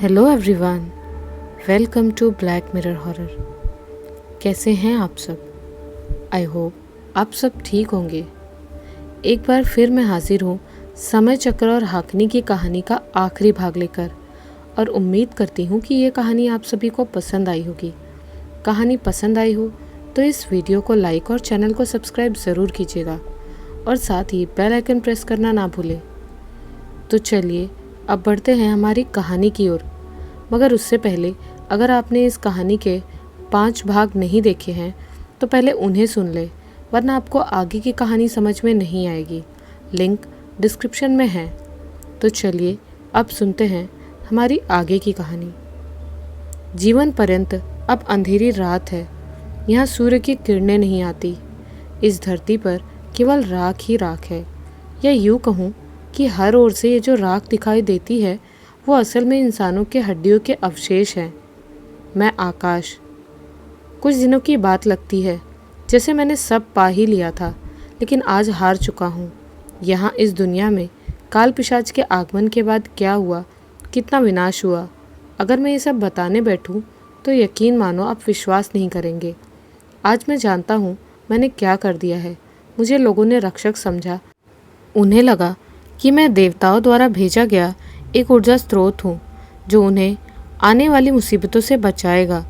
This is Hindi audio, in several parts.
Hello everyone, welcome to Black Mirror horror. कैसे हैं आप सब? आई होप आप सब ठीक होंगे। एक बार फिर मैं हाजिर हूँ समय चक्र और हाकनी की कहानी का आखिरी भाग लेकर, और उम्मीद करती हूँ कि ये कहानी आप सभी को पसंद आई होगी। कहानी पसंद आई हो तो इस वीडियो को लाइक और चैनल को सब्सक्राइब ज़रूर कीजिएगा, और साथ ही बेल आइकन प्रेस करना ना भूलें। तो चलिए अब बढ़ते हैं हमारी कहानी की ओर। मगर उससे पहले अगर आपने इस कहानी के 5 भाग नहीं देखे हैं तो पहले उन्हें सुन ले, वरना आपको आगे की कहानी समझ में नहीं आएगी। लिंक डिस्क्रिप्शन में है। तो चलिए अब सुनते हैं हमारी आगे की कहानी। जीवन पर्यंत अब अंधेरी रात है। यहाँ सूर्य की किरणें नहीं आती। इस धरती पर केवल राख ही राख है, या यूँ कहूँ कि हर ओर से ये जो राख दिखाई देती है वो असल में इंसानों के हड्डियों के अवशेष हैं। मैं आकाश। कुछ दिनों की बात लगती है, जैसे मैंने सब पा ही लिया था, लेकिन आज हार चुका हूँ। यहाँ इस दुनिया में काल पिशाच के आगमन के बाद क्या हुआ, कितना विनाश हुआ, अगर मैं ये सब बताने बैठूँ तो यकीन मानो आप विश्वास नहीं करेंगे। आज मैं जानता हूँ मैंने क्या कर दिया है। मुझे लोगों ने रक्षक समझा। उन्हें लगा कि मैं देवताओं द्वारा भेजा गया एक ऊर्जा स्रोत हूँ जो उन्हें आने वाली मुसीबतों से बचाएगा।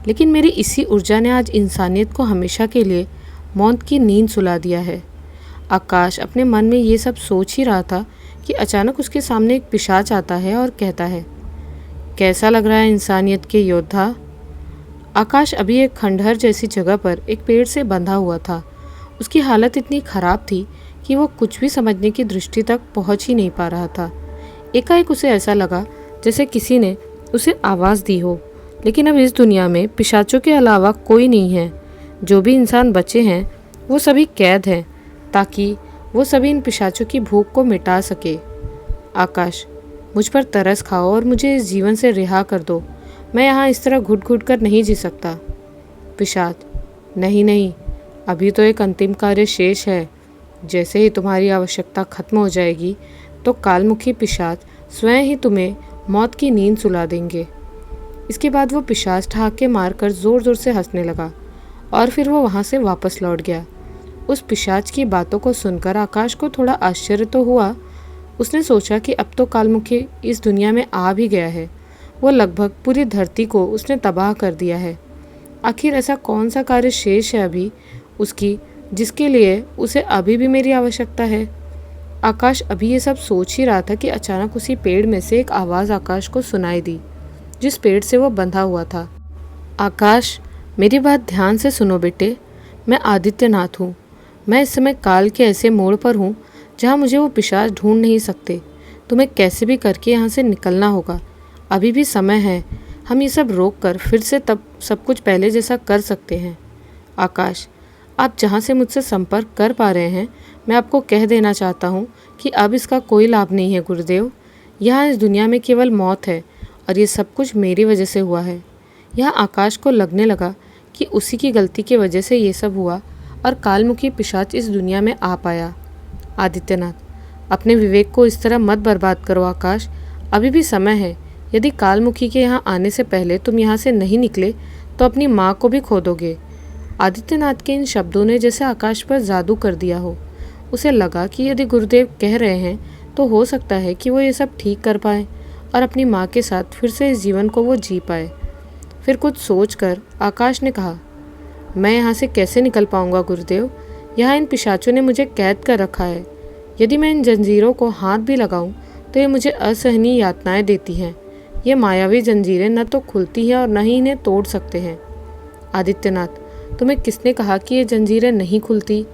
लेकिन मेरी इसी ऊर्जा ने आज इंसानियत को हमेशा के लिए मौत की नींद सुला दिया है। आकाश अपने मन में ये सब सोच ही रहा था कि अचानक उसके सामने एक पिशाच आता है और कहता है, कैसा लग रहा है इंसानियत के योद्धा? आकाश अभी एक खंडहर जैसी जगह पर एक पेड़ से बंधा हुआ था। उसकी हालत इतनी खराब थी कि वो कुछ भी समझने की दृष्टि तक पहुंच ही नहीं पा रहा था। एकाएक उसे ऐसा लगा जैसे किसी ने उसे आवाज़ दी हो। लेकिन अब इस दुनिया में पिशाचों के अलावा कोई नहीं है। जो भी इंसान बचे हैं वो सभी कैद हैं, ताकि वो सभी इन पिशाचों की भूख को मिटा सके। आकाश, मुझ पर तरस खाओ और मुझे इस जीवन से रिहा कर दो। मैं यहाँ इस तरह घुट घुट कर नहीं जी सकता। पिशाच, नहीं नहीं, अभी तो एक अंतिम कार्य शेष है। जैसे ही तुम्हारी आवश्यकता खत्म हो जाएगी तो कालमुखी पिशाच स्वयं ही तुम्हें मौत की नींद सुला देंगे। इसके बाद वो पिशाच ठहाके मारकर ज़ोर ज़ोर से हंसने लगा, और फिर वो वहाँ से वापस लौट गया। उस पिशाच की बातों को सुनकर आकाश को थोड़ा आश्चर्य तो हुआ। उसने सोचा कि अब तो कालमुखी इस दुनिया में आ भी गया है। वो लगभग पूरी धरती को उसने तबाह कर दिया है। आखिर ऐसा कौन सा कार्य शेष है अभी उसकी, जिसके लिए उसे अभी भी मेरी आवश्यकता है? आकाश अभी ये सब सोच ही रहा था कि अचानक उसी पेड़ में से एक आवाज़ आकाश को सुनाई दी, जिस पेड़ से वो बंधा हुआ था। आकाश, मेरी बात ध्यान से सुनो बेटे। मैं आदित्यनाथ हूँ। मैं इस समय काल के ऐसे मोड़ पर हूँ जहाँ मुझे वो पिशाच ढूंढ नहीं सकते। तुम्हें कैसे भी करके यहाँ से निकलना होगा। अभी भी समय है। हम ये सब रोक कर फिर से तब सब कुछ पहले जैसा कर सकते हैं। आकाश, आप जहाँ से मुझसे संपर्क कर पा रहे हैं, मैं आपको कह देना चाहता हूँ कि अब इसका कोई लाभ नहीं है गुरुदेव। यहाँ इस दुनिया में केवल मौत है, और ये सब कुछ मेरी वजह से हुआ है। यहाँ आकाश को लगने लगा कि उसी की गलती की वजह से ये सब हुआ, और कालमुखी पिशाच इस दुनिया में आ पाया। आदित्यनाथ, अपने विवेक को इस तरह मत बर्बाद करो आकाश। अभी भी समय है। यदि कालमुखी के यहाँ आने से पहले तुम यहाँ से नहीं निकले तो अपनी माँ को भी खो दोगे। आदित्यनाथ के इन शब्दों ने जैसे आकाश पर जादू कर दिया हो। उसे लगा कि यदि गुरुदेव कह रहे हैं तो हो सकता है कि वो ये सब ठीक कर पाए और अपनी माँ के साथ फिर से इस जीवन को वो जी पाए। फिर कुछ सोचकर आकाश ने कहा, मैं यहाँ से कैसे निकल पाऊँगा गुरुदेव? यहाँ इन पिशाचों ने मुझे कैद कर रखा है। यदि मैं इन जंजीरों को हाथ भी लगाऊँ तो ये मुझे असहनीय यातनाएँ देती हैं। ये मायावी जंजीरें न तो खुलती हैं और न ही इन्हें तोड़ सकते हैं। आदित्यनाथ, तुम्हें किसने कहा कि ये जंजीरें नहीं खुलती?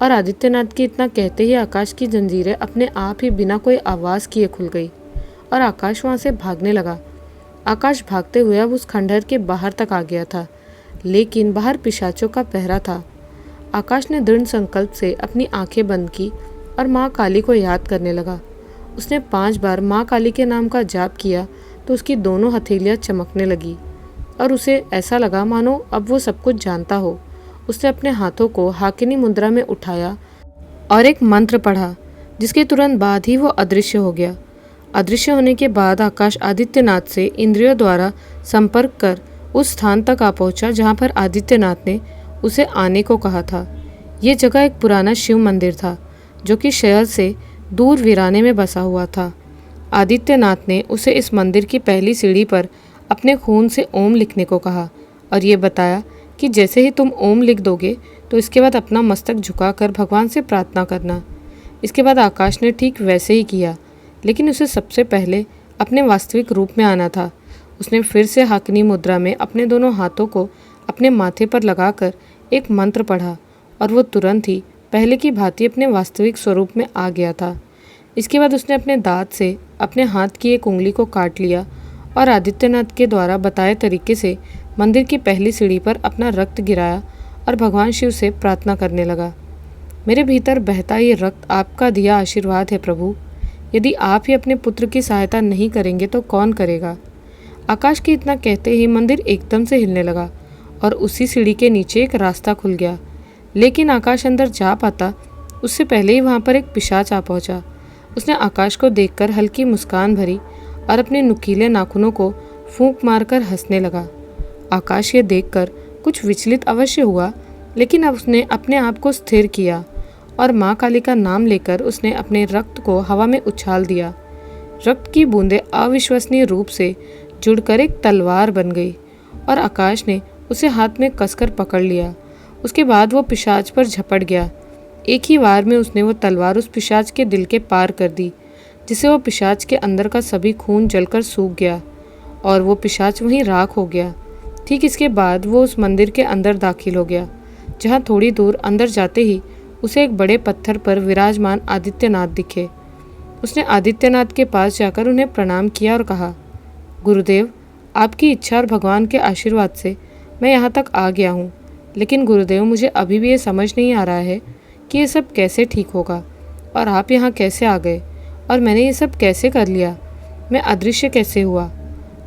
और आदित्यनाथ के इतना कहते ही आकाश की जंजीरें अपने आप ही बिना कोई आवाज़ किए खुल गई, और आकाश वहाँ से भागने लगा। आकाश भागते हुए अब उस खंडहर के बाहर तक आ गया था, लेकिन बाहर पिशाचों का पहरा था। आकाश ने दृढ़ संकल्प से अपनी आंखें बंद की और माँ काली को याद करने लगा। उसने 5 बार माँ काली के नाम का जाप किया तो उसकी दोनों हथेलियाँ चमकने लगी, और उसे ऐसा लगा मानो अब वो सब कुछ जानता हो। उसने अपने हाथों को हाकिनी मुद्रा में उठाया और एक मंत्र पढ़ा, जिसके तुरंत बाद ही वो अदृश्य हो गया। अदृश्य होने के बाद आकाश आदित्यनाथ से इंद्रियों द्वारा संपर्क कर उस स्थान तक आ पहुंचा जहां पर आदित्यनाथ ने उसे आने को कहा था। ये जगह एक पुराना शिव मंदिर था जो कि शहर से दूर वीराने में बसा हुआ था। आदित्यनाथ ने उसे इस मंदिर की पहली सीढ़ी पर अपने खून से ओम लिखने को कहा और ये बताया कि जैसे ही तुम ओम लिख दोगे तो इसके बाद अपना मस्तक झुकाकर भगवान से प्रार्थना करना। इसके बाद आकाश ने ठीक वैसे ही किया, लेकिन उसे सबसे पहले अपने वास्तविक रूप में आना था। उसने फिर से हाकिनी मुद्रा में अपने दोनों हाथों को अपने माथे पर लगाकर एक मंत्र पढ़ा और वो तुरंत ही पहले की भांति अपने वास्तविक स्वरूप में आ गया था। इसके बाद उसने अपने दांत से अपने हाथ की एक उंगली को काट लिया और आदित्यनाथ के द्वारा बताए तरीके से मंदिर की पहली सीढ़ी पर अपना रक्त गिराया और भगवान शिव से प्रार्थना करने लगा। मेरे भीतर बहता ये रक्त आपका दिया आशीर्वाद है प्रभु। यदि आप ही अपने पुत्र की सहायता नहीं करेंगे तो कौन करेगा। आकाश के इतना कहते ही मंदिर एकदम से हिलने लगा और उसी सीढ़ी के नीचे एक रास्ता खुल गया। लेकिन आकाश अंदर जा पाता उससे पहले ही वहाँ पर एक पिशाच आ पहुँचा। उसने आकाश को देखकर हल्की मुस्कान भरी और अपने नुकीले नाखूनों को फूंक मारकर हंसने लगा। आकाश ये देखकर कुछ विचलित अवश्य हुआ, लेकिन अब उसने अपने आप को स्थिर किया और माँ काली का नाम लेकर उसने अपने रक्त को हवा में उछाल दिया। रक्त की बूंदें अविश्वसनीय रूप से जुड़कर एक तलवार बन गई और आकाश ने उसे हाथ में कसकर पकड़ लिया। उसके बाद वो पिशाच पर झपट गया। एक ही वार में उसने वो तलवार उस पिशाच के दिल के पार कर दी, जिससे वो पिशाच के अंदर का सभी खून जलकर सूख गया और वो पिशाच वहीं राख हो गया। ठीक इसके बाद वो उस मंदिर के अंदर दाखिल हो गया, जहाँ थोड़ी दूर अंदर जाते ही उसे एक बड़े पत्थर पर विराजमान आदित्यनाथ दिखे। उसने आदित्यनाथ के पास जाकर उन्हें प्रणाम किया और कहा, गुरुदेव, आपकी इच्छा और भगवान के आशीर्वाद से मैं यहाँ तक आ गया हूँ, लेकिन गुरुदेव मुझे अभी भी ये समझ नहीं आ रहा है कि ये सब कैसे ठीक होगा और आप यहाँ कैसे आ गए और मैंने ये सब कैसे कर लिया, मैं अदृश्य कैसे हुआ।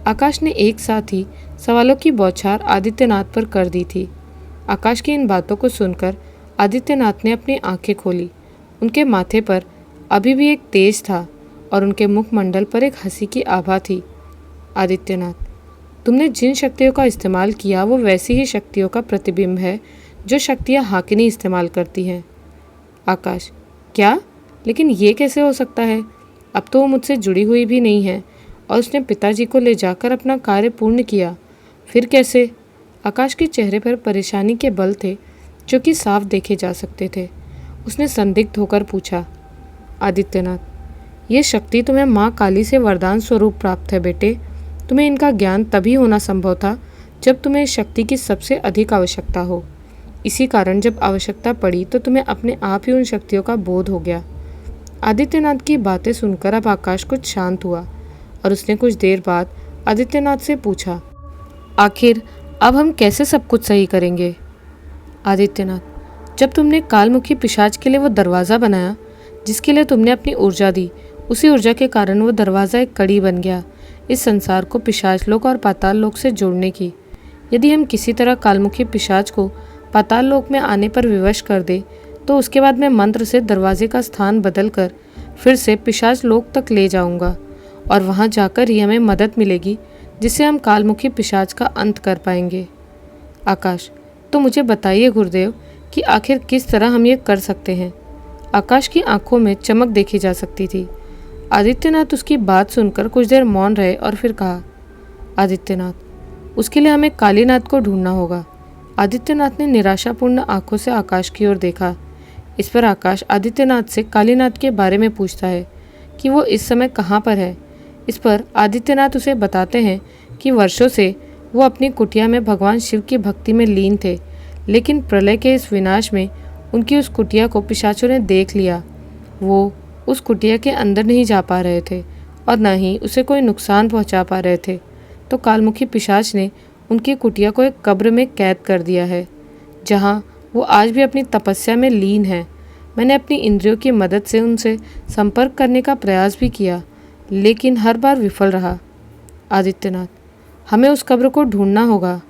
आकाश ने एक साथ ही सवालों की बौछार आदित्यनाथ पर कर दी थी। आकाश की इन बातों को सुनकर आदित्यनाथ ने अपनी आंखें खोली। उनके माथे पर अभी भी एक तेज था और उनके मुखमंडल पर एक हंसी की आभा थी। आदित्यनाथ, तुमने जिन शक्तियों का इस्तेमाल किया वो वैसी ही शक्तियों का प्रतिबिंब है जो शक्तियाँ हाकिनी इस्तेमाल करती हैं। आकाश, क्या? लेकिन ये कैसे हो सकता है? अब तो वो मुझसे जुड़ी हुई भी नहीं है और उसने पिताजी को ले जाकर अपना कार्य पूर्ण किया, फिर कैसे? आकाश के चेहरे पर परेशानी के बल थे जो कि साफ देखे जा सकते थे। उसने संदिग्ध होकर पूछा, आदित्यनाथ, ये शक्ति तुम्हें माँ काली से वरदान स्वरूप प्राप्त है बेटे। तुम्हें इनका ज्ञान तभी होना संभव था जब तुम्हें इस शक्ति की सबसे अधिक आवश्यकता हो। इसी कारण जब आवश्यकता पड़ी तो तुम्हें अपने आप ही उन शक्तियों का बोध हो गया। आदित्यनाथ की बातें सुनकर अब आकाश कुछ शांत हुआ और उसने कुछ देर बाद आदित्यनाथ से पूछा, आखिर अब हम कैसे सब कुछ सही करेंगे? आदित्यनाथ, जब तुमने कालमुखी पिशाच के लिए वो दरवाज़ा बनाया जिसके लिए तुमने अपनी ऊर्जा दी, उसी ऊर्जा के कारण वो दरवाज़ा एक कड़ी बन गया इस संसार को पिशाच लोक और पाताल लोक से जोड़ने की। यदि हम किसी तरह कालमुखी पिशाच को पाताल लोक में आने पर विवश कर दे तो उसके बाद मैं मंत्र से दरवाजे का स्थान बदल कर फिर से पिशाच लोक तक ले जाऊंगा और वहां जाकर ही हमें मदद मिलेगी जिससे हम कालमुखी पिशाच का अंत कर पाएंगे। आकाश, तो मुझे बताइए गुरुदेव कि आखिर किस तरह हम ये कर सकते हैं। आकाश की आंखों में चमक देखी जा सकती थी। आदित्यनाथ उसकी बात सुनकर कुछ देर मौन रहे और फिर कहा, आदित्यनाथ, उसके लिए हमें कालीनाथ को ढूंढना होगा। आदित्यनाथ ने निराशापूर्ण आंखों से आकाश की ओर देखा। इस पर आकाश आदित्यनाथ से कालीनाथ के बारे में पूछता है कि वो इस समय कहाँ पर है। इस पर आदित्यनाथ उसे बताते हैं कि वर्षों से वो अपनी कुटिया में भगवान शिव की भक्ति में लीन थे, लेकिन प्रलय के इस विनाश में उनकी उस कुटिया को पिशाचों ने देख लिया। वो उस कुटिया के अंदर नहीं जा पा रहे थे और न ही उसे कोई नुकसान पहुंचा पा रहे थे, तो कालमुखी पिशाच ने उनकी कुटिया को एक कब्र में कैद कर दिया है, जहां वो आज भी अपनी तपस्या में लीन है। मैंने अपनी इंद्रियों की मदद से उनसे संपर्क करने का प्रयास भी किया, लेकिन हर बार विफल रहा। आदित्यनाथ, हमें उस कब्र को ढूंढना होगा।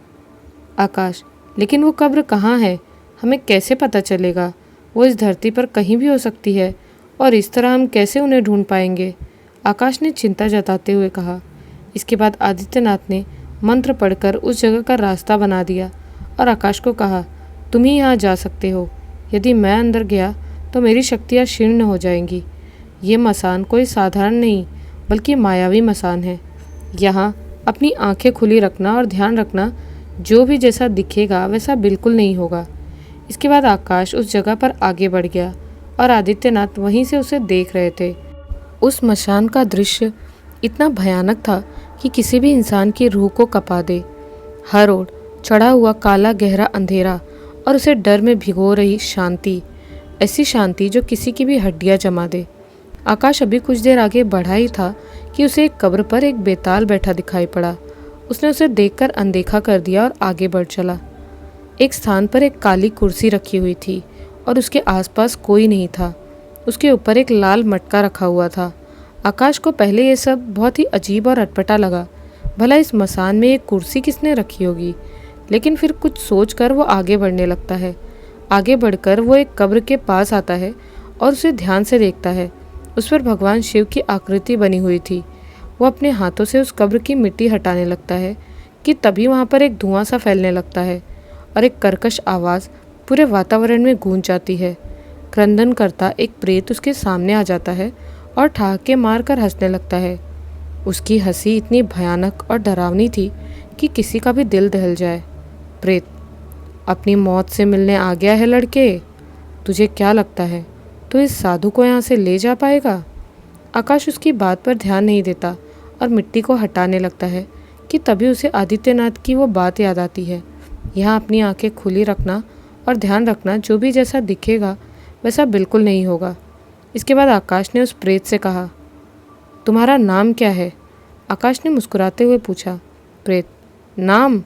आकाश, लेकिन वो कब्र कहाँ है? हमें कैसे पता चलेगा? वो इस धरती पर कहीं भी हो सकती है और इस तरह हम कैसे उन्हें ढूंढ पाएंगे? आकाश ने चिंता जताते हुए कहा। इसके बाद आदित्यनाथ ने मंत्र पढ़कर उस जगह का रास्ता बना दिया और आकाश को कहा, तुम ही यहाँ जा सकते हो। यदि मैं अंदर गया तो मेरी शक्तियाँ क्षीण हो जाएंगी। ये मसान कोई साधारण नहीं बल्कि मायावी मसान है। यहाँ अपनी आंखें खुली रखना और ध्यान रखना, जो भी जैसा दिखेगा वैसा बिल्कुल नहीं होगा। इसके बाद आकाश उस जगह पर आगे बढ़ गया और आदित्यनाथ वहीं से उसे देख रहे थे। उस मशान का दृश्य इतना भयानक था कि किसी भी इंसान की रूह को कँपा दे। हर ओर चढ़ा हुआ काला गहरा अंधेरा और उसे डर में भिगो रही शांति, ऐसी शांति जो किसी की भी हड्डियां जमा दे। आकाश अभी कुछ देर आगे बढ़ा ही था कि उसे एक कब्र पर एक बेताल बैठा दिखाई पड़ा। उसने उसे देखकर अनदेखा कर दिया और आगे बढ़ चला। एक स्थान पर एक काली कुर्सी रखी हुई थी और उसके आसपास कोई नहीं था। उसके ऊपर एक लाल मटका रखा हुआ था। आकाश को पहले ये सब बहुत ही अजीब और अटपटा लगा। भला इस मसान में एक कुर्सी किसने रखी होगी, लेकिन फिर कुछ सोचकर वो आगे बढ़ने लगता है। आगे बढ़कर वो एक कब्र के पास आता है और उसे ध्यान से देखता है। उस पर भगवान शिव की आकृति बनी हुई थी। वो अपने हाथों से उस कब्र की मिट्टी हटाने लगता है कि तभी वहाँ पर एक धुआं सा फैलने लगता है और एक कर्कश आवाज़ पूरे वातावरण में गूंज जाती है। क्रंदन करता एक प्रेत उसके सामने आ जाता है और ठहाके मार कर हंसने लगता है। उसकी हंसी इतनी भयानक और डरावनी थी कि किसी का भी दिल दहल जाए। प्रेत, अपनी मौत से मिलने आ गया है लड़के। तुझे क्या लगता है तो इस साधु को यहाँ से ले जा पाएगा? आकाश उसकी बात पर ध्यान नहीं देता और मिट्टी को हटाने लगता है कि तभी उसे आदित्यनाथ की वो बात याद आती है। यहाँ अपनी आंखें खुली रखना और ध्यान रखना, जो भी जैसा दिखेगा वैसा बिल्कुल नहीं होगा। इसके बाद आकाश ने उस प्रेत से कहा, तुम्हारा नाम क्या है? आकाश ने मुस्कुराते हुए पूछा। प्रेत, नाम?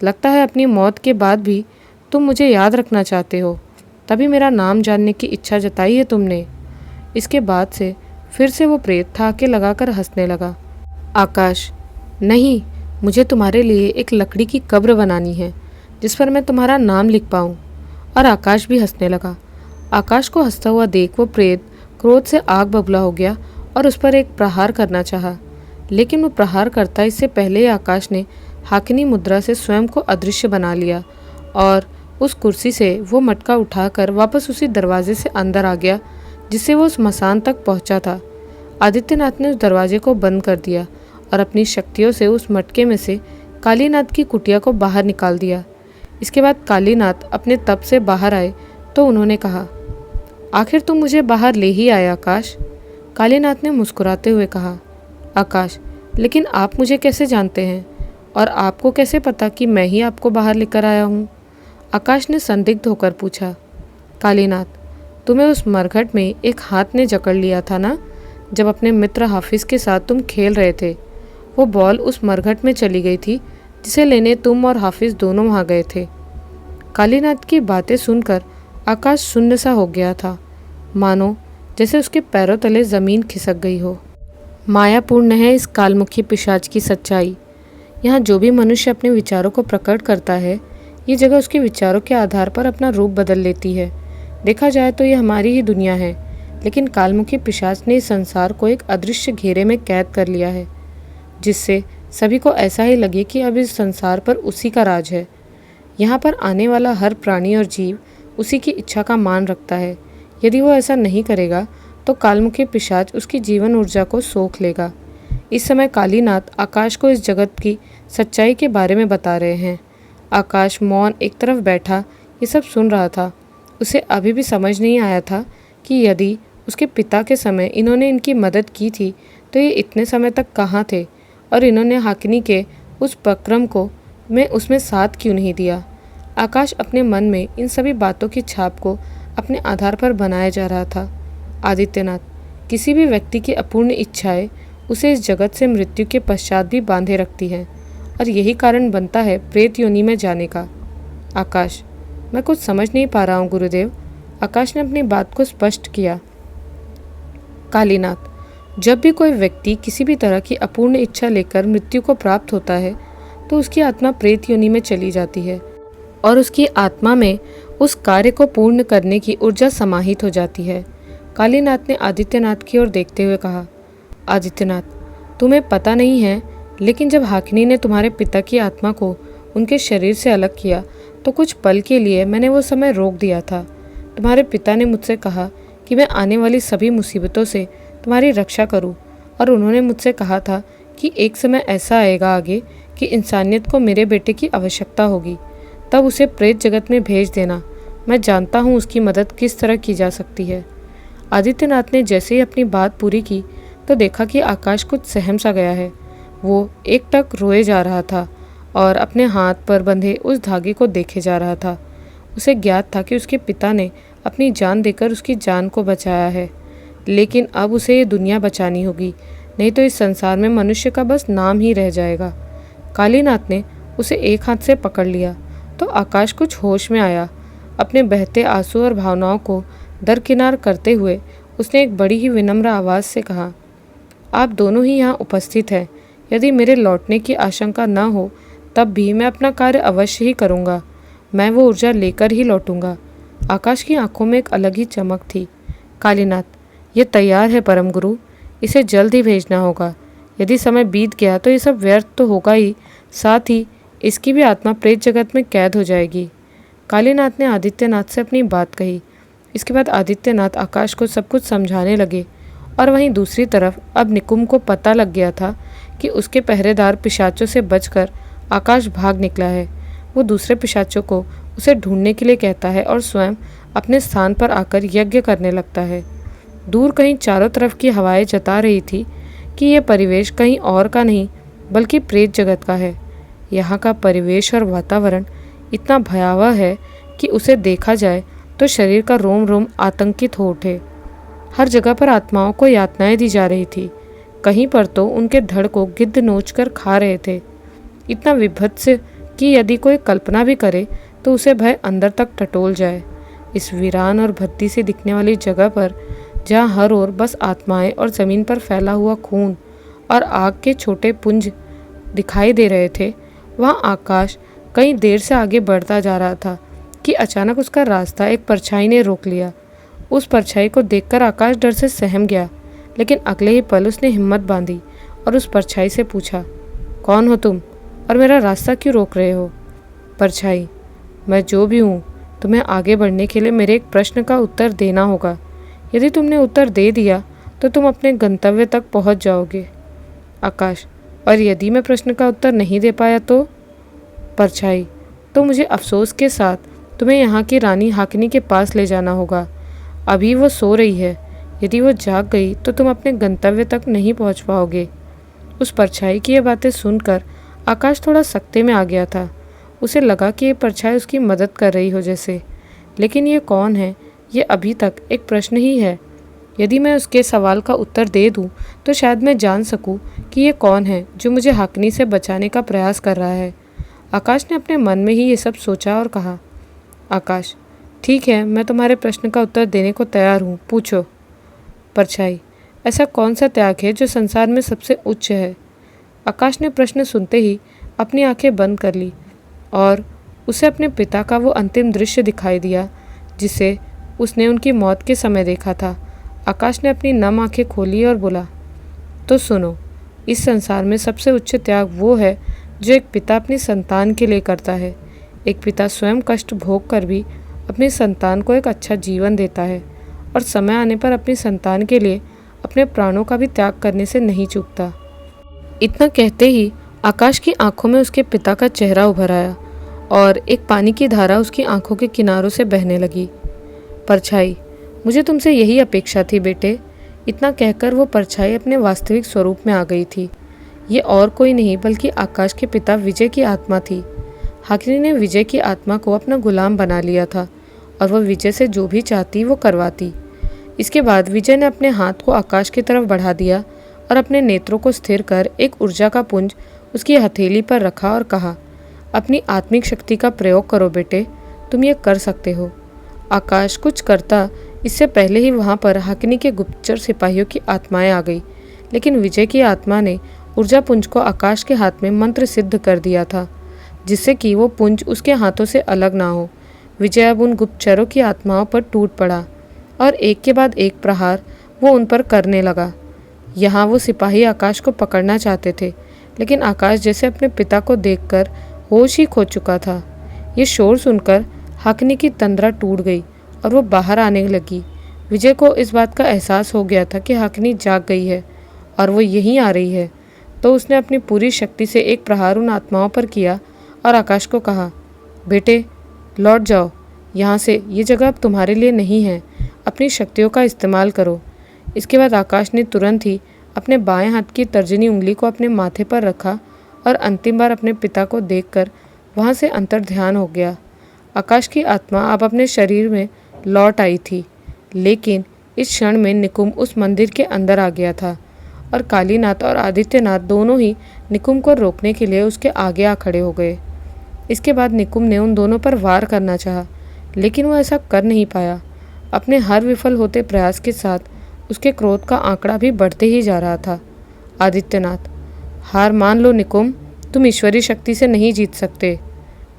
लगता है अपनी मौत के बाद भी तुम मुझे याद रखना चाहते हो, तभी मेरा नाम जानने की इच्छा जताई है तुमने। इसके बाद से फिर से वो प्रेत ठहाके लगाकर हंसने लगा। आकाश, नहीं, मुझे तुम्हारे लिए एक लकड़ी की कब्र बनानी है जिस पर मैं तुम्हारा नाम लिख पाऊँ। और आकाश भी हंसने लगा। आकाश को हंसता हुआ देख वो प्रेत क्रोध से आग बबूला हो गया और उस पर एक प्रहार करना चाहा, लेकिन वो प्रहार करता इससे पहले ही आकाश ने हाकिनी मुद्रा से स्वयं को अदृश्य बना लिया और उस कुर्सी से वो मटका उठाकर वापस उसी दरवाजे से अंदर आ गया जिससे वो उस मसान तक पहुंचा था। आदित्यनाथ ने उस दरवाजे को बंद कर दिया और अपनी शक्तियों से उस मटके में से कालीनाथ की कुटिया को बाहर निकाल दिया। इसके बाद कालीनाथ अपने तप से बाहर आए तो उन्होंने कहा, आखिर तुम मुझे बाहर ले ही आए आकाश। कालीनाथ ने मुस्कुराते हुए कहा, आकाश, लेकिन आप मुझे कैसे जानते हैं और आपको कैसे पता कि मैं ही आपको बाहर लेकर आया हूँ? आकाश ने संदिग्ध होकर पूछा। कालीनाथ, तुम्हें उस मरघट में एक हाथ ने जकड़ लिया था ना, जब अपने मित्र हाफिज के साथ तुम खेल रहे थे। वो बॉल उस मरघट में चली गई थी जिसे लेने तुम और हाफिज दोनों वहाँ गए थे। कालीनाथ की बातें सुनकर आकाश शून्य सा हो गया था, मानो जैसे उसके पैरों तले ज़मीन खिसक गई हो। मायापूर्ण है इस कालमुखी पिशाच की सच्चाई। यहाँ जो भी मनुष्य अपने विचारों को प्रकट करता है, ये जगह उसके विचारों के आधार पर अपना रूप बदल लेती है। देखा जाए तो ये हमारी ही दुनिया है, लेकिन कालमुखी पिशाच ने इस संसार को एक अदृश्य घेरे में कैद कर लिया है, जिससे सभी को ऐसा ही लगे कि अब इस संसार पर उसी का राज है। यहाँ पर आने वाला हर प्राणी और जीव उसी की इच्छा का मान रखता है। यदि वो ऐसा नहीं करेगा तो कालमुखी पिशाच उसकी जीवन ऊर्जा को सोख लेगा। इस समय कालीनाथ आकाश को इस जगत की सच्चाई के बारे में बता रहे हैं। आकाश मौन एक तरफ बैठा ये सब सुन रहा था। उसे अभी भी समझ नहीं आया था कि यदि उसके पिता के समय इन्होंने इनकी मदद की थी तो ये इतने समय तक कहाँ थे और इन्होंने हाकिनी के उस प्रक्रम को में उसमें साथ क्यों नहीं दिया। आकाश अपने मन में इन सभी बातों की छाप को अपने आधार पर बनाया जा रहा था। आदित्यनाथ, किसी भी व्यक्ति की अपूर्ण इच्छाएं उसे इस जगत से मृत्यु के पश्चात भी बांधे रखती हैं और यही कारण बनता है प्रेत योनि में जाने का। आकाश, मैं कुछ समझ नहीं पा रहा हूँ गुरुदेव। आकाश ने अपनी बात को स्पष्ट किया। कालीनाथ, जब भी कोई व्यक्ति किसी भी तरह की अपूर्ण इच्छा लेकर मृत्यु को प्राप्त होता है तो उसकी आत्मा प्रेत योनि में चली जाती है और उसकी आत्मा में उस कार्य को पूर्ण करने की ऊर्जा समाहित हो जाती है। कालीनाथ ने आदित्यनाथ की ओर देखते हुए कहा, आदित्यनाथ, तुम्हें पता नहीं है, लेकिन जब हाकिनी ने तुम्हारे पिता की आत्मा को उनके शरीर से अलग किया तो कुछ पल के लिए मैंने वो समय रोक दिया था। तुम्हारे पिता ने मुझसे कहा कि मैं आने वाली सभी मुसीबतों से तुम्हारी रक्षा करूं, और उन्होंने मुझसे कहा था कि एक समय ऐसा आएगा आगे कि इंसानियत को मेरे बेटे की आवश्यकता होगी, तब उसे प्रेत जगत में भेज देना। मैं जानता हूँ उसकी मदद किस तरह की जा सकती है। आदित्यनाथ ने जैसे ही अपनी बात पूरी की तो देखा कि आकाश कुछ सहम सा गया है। वो एकटक रोए जा रहा था और अपने हाथ पर बंधे उस धागे को देखे जा रहा था। उसे ज्ञात था कि उसके पिता ने अपनी जान देकर उसकी जान को बचाया है, लेकिन अब उसे ये दुनिया बचानी होगी, नहीं तो इस संसार में मनुष्य का बस नाम ही रह जाएगा। कालीनाथ ने उसे एक हाथ से पकड़ लिया तो आकाश कुछ होश में आया। अपने बहते आंसू और भावनाओं को दरकिनार करते हुए उसने एक बड़ी ही विनम्र आवाज़ से कहा, आप दोनों ही यहाँ उपस्थित हैं। यदि मेरे लौटने की आशंका न हो तब भी मैं अपना कार्य अवश्य ही करूँगा। मैं वो ऊर्जा लेकर ही लौटूंगा। आकाश की आंखों में एक अलग ही चमक थी। कालीनाथ, ये तैयार है परम गुरु, इसे जल्द ही भेजना होगा। यदि समय बीत गया तो ये सब व्यर्थ तो होगा ही, साथ ही इसकी भी आत्मा प्रेत जगत में कैद हो जाएगी। कालीनाथ ने आदित्यनाथ से अपनी बात कही। इसके बाद आदित्यनाथ आकाश को सब कुछ समझाने लगे, और वहीं दूसरी तरफ अब निकुंभ को पता लग गया था कि उसके पहरेदार पिशाचों से बचकर आकाश भाग निकला है। वो दूसरे पिशाचों को उसे ढूंढने के लिए कहता है और स्वयं अपने स्थान पर आकर यज्ञ करने लगता है। दूर कहीं चारों तरफ की हवाएं जता रही थी कि यह परिवेश कहीं और का नहीं बल्कि प्रेत जगत का है। यहाँ का परिवेश और वातावरण इतना भयावह है कि उसे देखा जाए तो शरीर का रोम रोम आतंकित हो उठे। हर जगह पर आत्माओं को यातनाएं दी जा रही थी। कहीं पर तो उनके धड़ को गिद्ध नोचकर खा रहे थे। इतना विभत्स कि यदि कोई कल्पना भी करे तो उसे भय अंदर तक टटोल जाए। इस वीरान और भद्दी से दिखने वाली जगह पर, जहाँ हर ओर बस आत्माएं और जमीन पर फैला हुआ खून और आग के छोटे पुंज दिखाई दे रहे थे, वहाँ आकाश कई देर से आगे बढ़ता जा रहा था कि अचानक उसका रास्ता एक परछाई ने रोक लिया। उस परछाई को देखकर आकाश डर से सहम गया, लेकिन अगले ही पल उसने हिम्मत बांधी और उस परछाई से पूछा, कौन हो तुम और मेरा रास्ता क्यों रोक रहे हो? परछाई, मैं जो भी हूँ, तुम्हें आगे बढ़ने के लिए मेरे एक प्रश्न का उत्तर देना होगा। यदि तुमने उत्तर दे दिया तो तुम अपने गंतव्य तक पहुँच जाओगे। आकाश, और यदि मैं प्रश्न का उत्तर नहीं दे पाया तो? परछाई, तो मुझे अफसोस के साथ तुम्हें यहाँ की रानी हाकिनी के पास ले जाना होगा। अभी वो सो रही है। यदि वो जाग गई तो तुम अपने गंतव्य तक नहीं पहुँच पाओगे। उस परछाई की ये बातें सुनकर आकाश थोड़ा सकते में आ गया था। उसे लगा कि ये परछाई उसकी मदद कर रही हो जैसे, लेकिन ये कौन है, ये अभी तक एक प्रश्न ही है। यदि मैं उसके सवाल का उत्तर दे दूं तो शायद मैं जान सकूं कि ये कौन है जो मुझे हाकिनी से बचाने का प्रयास कर रहा है। आकाश ने अपने मन में ही ये सब सोचा और कहा, आकाश, ठीक है, मैं तुम्हारे प्रश्न का उत्तर देने को तैयार हूँ, पूछो। परछाई, ऐसा कौन सा त्याग है जो संसार में सबसे उच्च है? आकाश ने प्रश्न सुनते ही अपनी आंखें बंद कर ली और उसे अपने पिता का वो अंतिम दृश्य दिखाई दिया जिसे उसने उनकी मौत के समय देखा था। आकाश ने अपनी नम आंखें खोली और बोला, तो सुनो, इस संसार में सबसे उच्च त्याग वो है जो एक पिता अपनी संतान के लिए करता है। एक पिता स्वयं कष्ट भोग कर भी अपनी संतान को एक अच्छा जीवन देता है और समय आने पर अपनी संतान के लिए अपने प्राणों का भी त्याग करने से नहीं चूकता। इतना कहते ही आकाश की आंखों में उसके पिता का चेहरा उभर आया और एक पानी की धारा उसकी आंखों के किनारों से बहने लगी। परछाई, मुझे तुमसे यही अपेक्षा थी बेटे। इतना कहकर वो परछाई अपने वास्तविक स्वरूप में आ गई थी। ये और कोई नहीं बल्कि आकाश के पिता विजय की आत्मा थी। हाकिनी ने विजय की आत्मा को अपना गुलाम बना लिया था और वह विजय से जो भी चाहती वो करवाती। इसके बाद विजय ने अपने हाथ को आकाश की तरफ बढ़ा दिया और अपने नेत्रों को स्थिर कर एक ऊर्जा का पुंज उसकी हथेली पर रखा और कहा, अपनी आत्मिक शक्ति का प्रयोग करो बेटे, तुम ये कर सकते हो। आकाश कुछ करता इससे पहले ही वहाँ पर हाकिनी के गुप्तचर सिपाहियों की आत्माएं आ गई, लेकिन विजय की आत्मा ने ऊर्जा पुंज को आकाश के हाथ में मंत्र सिद्ध कर दिया था जिससे कि वो पुंज उसके हाथों से अलग ना हो। विजय अब उन गुप्तचरों की आत्माओं पर टूट पड़ा और एक के बाद एक प्रहार वो उन पर करने लगा। यहाँ वो सिपाही आकाश को पकड़ना चाहते थे, लेकिन आकाश जैसे अपने पिता को देखकर होश ही खो चुका था। ये शोर सुनकर हकनी की तंद्रा टूट गई और वो बाहर आने लगी। विजय को इस बात का एहसास हो गया था कि हकनी जाग गई है और वो यहीं आ रही है, तो उसने अपनी पूरी शक्ति से एक प्रहार उन आत्माओं पर किया और आकाश को कहा, बेटे लौट जाओ यहाँ से, ये जगह अब तुम्हारे लिए नहीं है, अपनी शक्तियों का इस्तेमाल करो। इसके बाद आकाश ने तुरंत ही अपने बाएं हाथ की तर्जनी उंगली को अपने माथे पर रखा और अंतिम बार अपने पिता को देखकर वहाँ से अंतर्ध्यान हो गया। आकाश की आत्मा अब अपने शरीर में लौट आई थी, लेकिन इस क्षण में निकुंभ उस मंदिर के अंदर आ गया था और कालीनाथ और आदित्यनाथ दोनों ही निकुंभ को रोकने के लिए उसके आगे आ खड़े हो गए। इसके बाद निकुंभ ने उन दोनों पर वार करना चाहा, लेकिन वो ऐसा कर नहीं पाया। अपने हर विफल होते प्रयास के साथ उसके क्रोध का आंकड़ा भी बढ़ते ही जा रहा था। आदित्यनाथ, हार मान लो निकुंभ, तुम ईश्वरीय शक्ति से नहीं जीत सकते।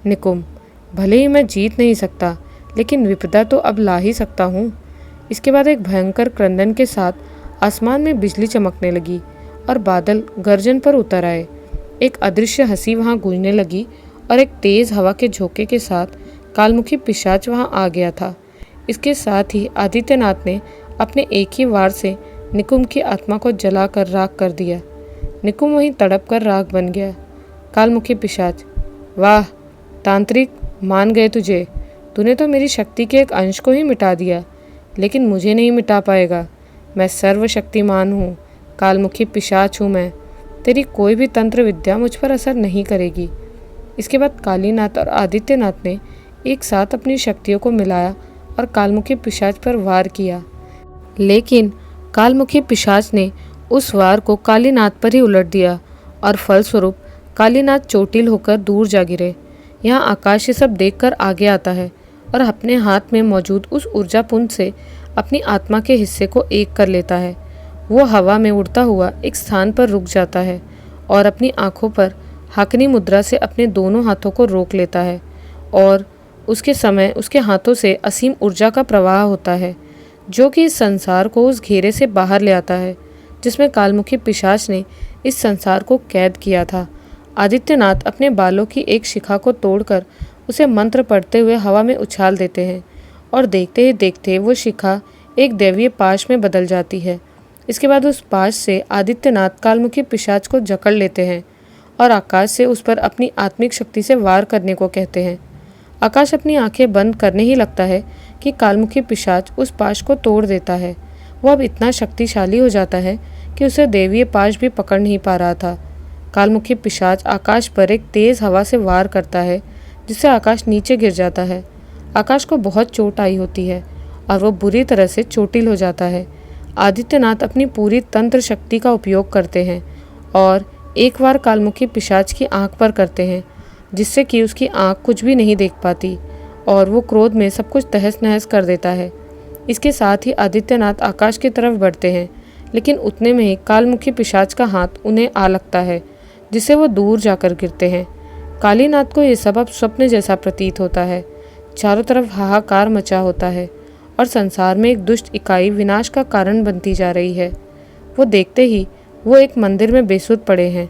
निकुंभ, भले ही मैं जीत नहीं सकता, लेकिन विपदा तो अब ला ही सकता हूँ। इसके बाद एक भयंकर क्रंदन के साथ आसमान में बिजली चमकने लगी और बादल गर्जन पर उतर आए। एक अदृश्य हंसी वहाँ गूंजने लगी और एक तेज हवा के झोंके के साथ कालमुखी पिशाच वहाँ आ गया था। इसके साथ ही आदित्यनाथ ने अपने एक ही वार से निकुंभ की आत्मा को जलाकर राख कर दिया। निकुंभ वहीं तड़प कर राख बन गया। कालमुखी पिशाच, वाह तांत्रिक, मान गए तुझे। तूने तो मेरी शक्ति के एक अंश को ही मिटा दिया, लेकिन मुझे नहीं मिटा पाएगा। मैं सर्वशक्तिमान हूँ, कालमुखी पिशाच हूँ मैं। तेरी कोई भी तंत्र विद्या मुझ पर असर नहीं करेगी। इसके बाद कालीनाथ और आदित्यनाथ ने एक साथ अपनी शक्तियों को मिलाया और कालमुखी पिशाच पर वार किया, लेकिन कालमुखी पिशाच ने उस वार को कालीनाथ पर ही उलट दिया और फलस्वरूप कालीनाथ चोटिल होकर दूर जा गिरे। यहाँ आकाश ये सब देखकर आगे आता है और अपने हाथ में मौजूद उस ऊर्जा पुंज से अपनी आत्मा के हिस्से को एक कर लेता है। वो हवा में उड़ता हुआ एक स्थान पर रुक जाता है और अपनी आंखों पर हाकनी मुद्रा से अपने दोनों हाथों को रोक लेता है और उसके समय उसके हाथों से असीम ऊर्जा का प्रवाह होता है, जो कि इस संसार को उस घेरे से बाहर ले आता है जिसमें कालमुखी पिशाच ने इस संसार को कैद किया था। आदित्यनाथ अपने बालों की एक शिखा को तोड़कर उसे मंत्र पढ़ते हुए हवा में उछाल देते हैं और देखते ही देखते वो शिखा एक दैवीय पाश में बदल जाती है। इसके बाद उस पाश से आदित्यनाथ कालमुखी पिशाच को जकड़ लेते हैं और आकाश से उस पर अपनी आत्मिक शक्ति से वार करने को कहते हैं। आकाश अपनी आंखें बंद करने ही लगता है कि कालमुखी पिशाच उस पाश को तोड़ देता है। वो अब इतना शक्तिशाली हो जाता है कि उसे दैवीय पाश भी पकड़ नहीं पा रहा था। कालमुखी पिशाच आकाश पर एक तेज हवा से वार करता है, जिससे आकाश नीचे गिर जाता है। आकाश को बहुत चोट आई होती है और वो बुरी तरह से चोटिल हो जाता है। आदित्यनाथ अपनी पूरी तंत्र शक्ति का उपयोग करते हैं और एक बार कालमुखी पिशाच की आंख पर करते हैं, जिससे कि उसकी आंख कुछ भी नहीं देख पाती और वो क्रोध में सब कुछ तहस नहस कर देता है। इसके साथ ही आदित्यनाथ आकाश की तरफ बढ़ते हैं, लेकिन उतने में ही कालमुखी पिशाच का हाथ उन्हें आ लगता है, जिससे वो दूर जाकर गिरते हैं। कालीनाथ को ये सब अब स्वप्न जैसा प्रतीत होता है। चारों तरफ हाहाकार मचा होता है और संसार में एक दुष्ट इकाई विनाश का कारण बनती जा रही है। वो देखते ही वो एक मंदिर में बेसुध पड़े हैं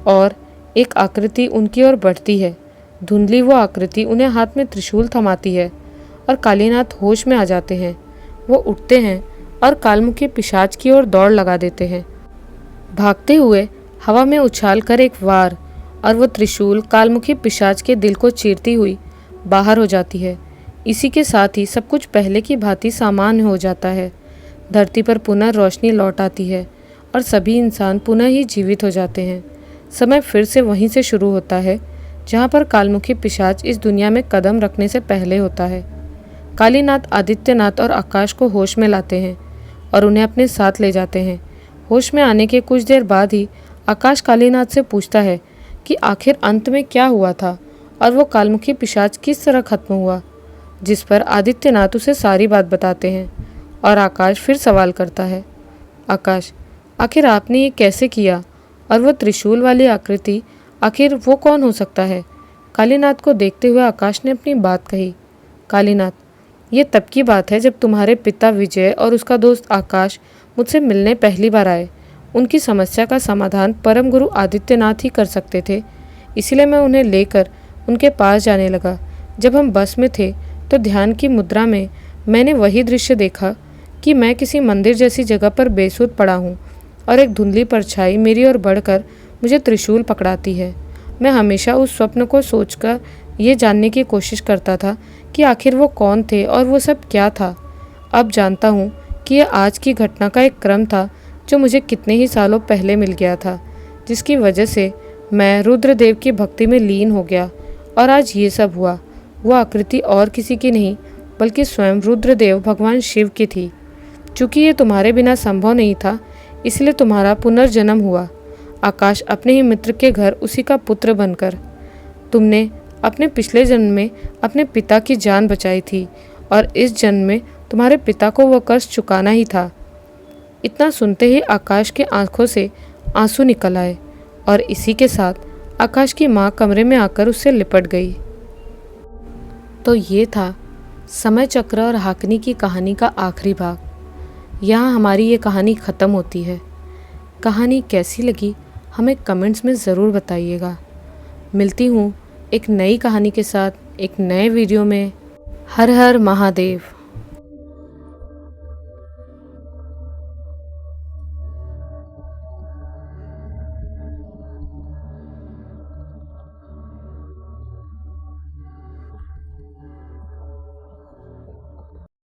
और एक आकृति उनकी ओर बढ़ती है। धुंधली वो आकृति उन्हें हाथ में त्रिशूल थमाती है और कालीनाथ होश में आ जाते हैं। वो उठते हैं और कालमुखी पिशाच की ओर दौड़ लगा देते हैं। भागते हुए हवा में उछाल कर एक वार और वो त्रिशूल कालमुखी पिशाच के दिल को चीरती हुई बाहर हो जाती है। इसी के साथ ही सब कुछ पहले की भांति सामान्य हो जाता है। धरती पर पुनः रोशनी लौट आती है और सभी इंसान पुनः ही जीवित हो जाते हैं। समय फिर से वहीं से शुरू होता है जहाँ पर कालमुखी पिशाच इस दुनिया में कदम रखने से पहले होता है। कालीनाथ आदित्यनाथ और आकाश को होश में लाते हैं और उन्हें अपने साथ ले जाते हैं। होश में आने के कुछ देर बाद ही आकाश कालीनाथ से पूछता है कि आखिर अंत में क्या हुआ था और वो कालमुखी पिशाच किस तरह खत्म हुआ, जिस पर आदित्यनाथ उसे सारी बात बताते हैं और आकाश फिर सवाल करता है, आकाश आखिर आपने ये कैसे किया और वो त्रिशूल वाली आकृति आखिर वो कौन हो सकता है। कालीनाथ को देखते हुए आकाश ने अपनी बात कही, कालीनाथ ये तब की बात है जब तुम्हारे पिता विजय और उसका दोस्त आकाश मुझसे मिलने पहली बार आए उनकी समस्या का समाधान परम गुरु आदित्यनाथ ही कर सकते थे, इसलिए मैं उन्हें लेकर उनके पास जाने लगा। जब हम बस में थे तो ध्यान की मुद्रा में मैंने वही दृश्य देखा कि मैं किसी मंदिर जैसी जगह पर बेसुध पड़ा हूँ और एक धुंधली परछाई मेरी ओर बढ़कर मुझे त्रिशूल पकड़ाती है। मैं हमेशा उस स्वप्न को सोचकर ये जानने की कोशिश करता था कि आखिर वो कौन थे और वो सब क्या था। अब जानता हूँ कि यह आज की घटना का एक क्रम था जो मुझे कितने ही सालों पहले मिल गया था, जिसकी वजह से मैं रुद्रदेव की भक्ति में लीन हो गया और आज ये सब हुआ। वो आकृति और किसी की नहीं बल्कि स्वयं रुद्रदेव भगवान शिव की थी। चूँकि ये तुम्हारे बिना संभव नहीं था, इसलिए तुम्हारा पुनर्जन्म हुआ आकाश अपने ही मित्र के घर उसी का पुत्र बनकर। तुमने अपने पिछले जन्म में अपने पिता की जान बचाई थी और इस जन्म में तुम्हारे पिता को वह कर्ज चुकाना ही था। इतना सुनते ही आकाश के आंखों से आंसू निकल आए और इसी के साथ आकाश की माँ कमरे में आकर उससे लिपट गई। तो ये था समय चक्र और हाकनी की कहानी का आखिरी भाग। यहाँ हमारी ये कहानी ख़त्म होती है। कहानी कैसी लगी हमें कमेंट्स में ज़रूर बताइएगा। मिलती हूँ एक नई कहानी के साथ एक नए वीडियो में। हर हर महादेव।